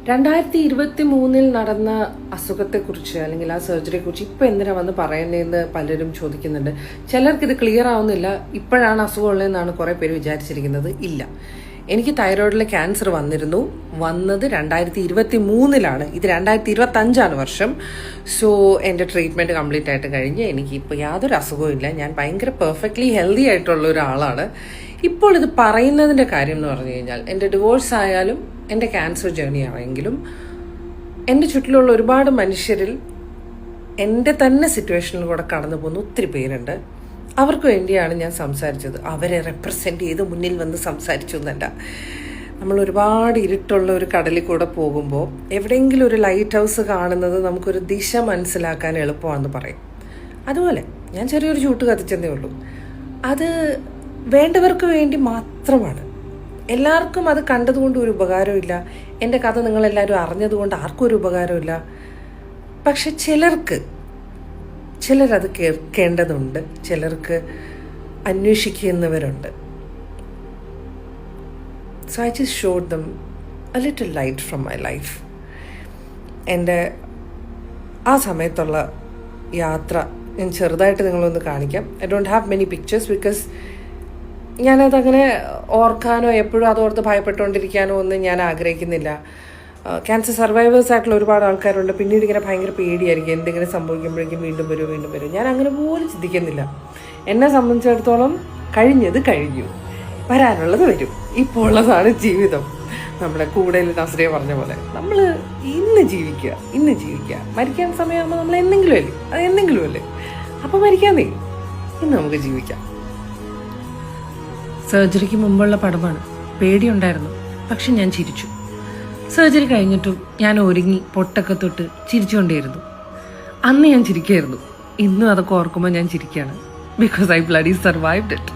2023 നടന്ന അസുഖത്തെക്കുറിച്ച് അല്ലെങ്കിൽ ആ സർജറിയെക്കുറിച്ച് ഇപ്പം എന്തിനാ വന്ന് പറയുന്നതെന്ന് പലരും ചോദിക്കുന്നുണ്ട്. ചിലർക്ക് ഇത് ക്ലിയർ ആവുന്നില്ല. ഇപ്പോഴാണ് അസുഖമുള്ളതെന്നാണ് കുറേ പേര് വിചാരിച്ചിരിക്കുന്നത്. ഇല്ല, എനിക്ക് തൈറോയിഡിലെ ക്യാൻസർ വന്നത് 2023 ഇത് 2025 വർഷം. സോ എൻ്റെ ട്രീറ്റ്മെൻറ്റ് കംപ്ലീറ്റ് ആയിട്ട് കഴിഞ്ഞ് എനിക്കിപ്പോൾ യാതൊരു അസുഖവും ഇല്ല. ഞാൻ ഭയങ്കര പെർഫെക്റ്റ്ലി ഹെൽത്തി ആയിട്ടുള്ള ഒരാളാണ്. ഇപ്പോൾ ഇത് പറയുന്നതിൻ്റെ കാര്യം എന്ന് പറഞ്ഞു കഴിഞ്ഞാൽ, എൻ്റെ ഡിവോഴ്സ് ആയാലും എൻ്റെ ക്യാൻസർ ജേർണി ആണെങ്കിലും എൻ്റെ ചുറ്റിലുള്ള ഒരുപാട് മനുഷ്യരിൽ എൻ്റെ തന്നെ സിറ്റുവേഷനിൽ കൂടെ കടന്നു പോകുന്ന ഒത്തിരി പേരുണ്ട്. അവർക്ക് വേണ്ടിയാണ് ഞാൻ സംസാരിച്ചത്. അവരെ റെപ്രസെൻ്റ് ചെയ്ത് മുന്നിൽ വന്ന് സംസാരിച്ചു എന്നല്ല. നമ്മൾ ഒരുപാട് ഇരുട്ടുള്ള ഒരു കടലിൽ കൂടെ പോകുമ്പോൾ എവിടെയെങ്കിലും ഒരു ലൈറ്റ് ഹൗസ് കാണുന്നത് നമുക്കൊരു ദിശ മനസ്സിലാക്കാൻ എളുപ്പമാണെന്ന് പറയും. അതുപോലെ ഞാൻ ചെറിയൊരു ചൂട്ട് കത്തിച്ചെന്നേ ഉള്ളൂ. അത് വേണ്ടവർക്ക് വേണ്ടി മാത്രമാണ്. എല്ലാവർക്കും അത് കണ്ടതുകൊണ്ട് ഒരു ഉപകാരമില്ല. എൻ്റെ കഥ നിങ്ങളെല്ലാവരും അറിഞ്ഞതുകൊണ്ട് ആർക്കും ഒരു ഉപകാരമില്ല. പക്ഷെ ചിലരത് കേൾക്കേണ്ടതുണ്ട്. ചിലർക്ക് അന്വേഷിക്കുന്നവരുണ്ട്. So I just showed them a little light from my life. എൻ്റെ ആ സമയത്തുള്ള യാത്ര ഞാൻ ചെറുതായിട്ട് നിങ്ങളൊന്ന് കാണിക്കാം. I don't have many pictures because ഞാനതങ്ങനെ ഓർക്കാനോ എപ്പോഴും അതോർത്ത് ഭയപ്പെട്ടുകൊണ്ടിരിക്കാനോ ഒന്നും ഞാൻ ആഗ്രഹിക്കുന്നില്ല. ക്യാൻസർ സർവൈവേഴ്സ് ആയിട്ടുള്ള ഒരുപാട് ആൾക്കാരുണ്ട്. പിന്നീട് ഇങ്ങനെ ഭയങ്കര പേടിയായിരിക്കും, എന്തെങ്കിലും സംഭവിക്കുമ്പോഴേക്കും വീണ്ടും വരും. ഞാൻ അങ്ങനെ പോലും ചിന്തിക്കുന്നില്ല. എന്നെ സംബന്ധിച്ചിടത്തോളം കഴിഞ്ഞത് കഴിഞ്ഞു, വരാനുള്ളത് വരും. ഇപ്പോൾ ഉള്ളതാണ് ജീവിതം. നമ്മുടെ കൂടെ നസ്രിയ പറഞ്ഞ പോലെ നമ്മൾ ഇന്ന് ജീവിക്കുക. മരിക്കാൻ സമയമാകുമ്പോൾ നമ്മൾ എന്തെങ്കിലും അല്ലേ. അപ്പം മരിക്കാന്നേ, ഇന്ന് നമുക്ക് ജീവിക്കാം. സർജറിക്ക് മുമ്പുള്ള പടമാണ്. പേടിയുണ്ടായിരുന്നു, പക്ഷെ ഞാൻ ചിരിച്ചു. സർജറി കഴിഞ്ഞിട്ടും ഞാൻ ഒരുങ്ങി പൊട്ടൊക്കെ തൊട്ട് ചിരിച്ചുകൊണ്ടേയിരുന്നു. അന്ന് ഞാൻ ചിരിക്കായിരുന്നു. ഇന്നും അതൊക്കെ ഓർക്കുമ്പോൾ ഞാൻ ചിരിക്കുകയാണ്. Because I bloody survived it.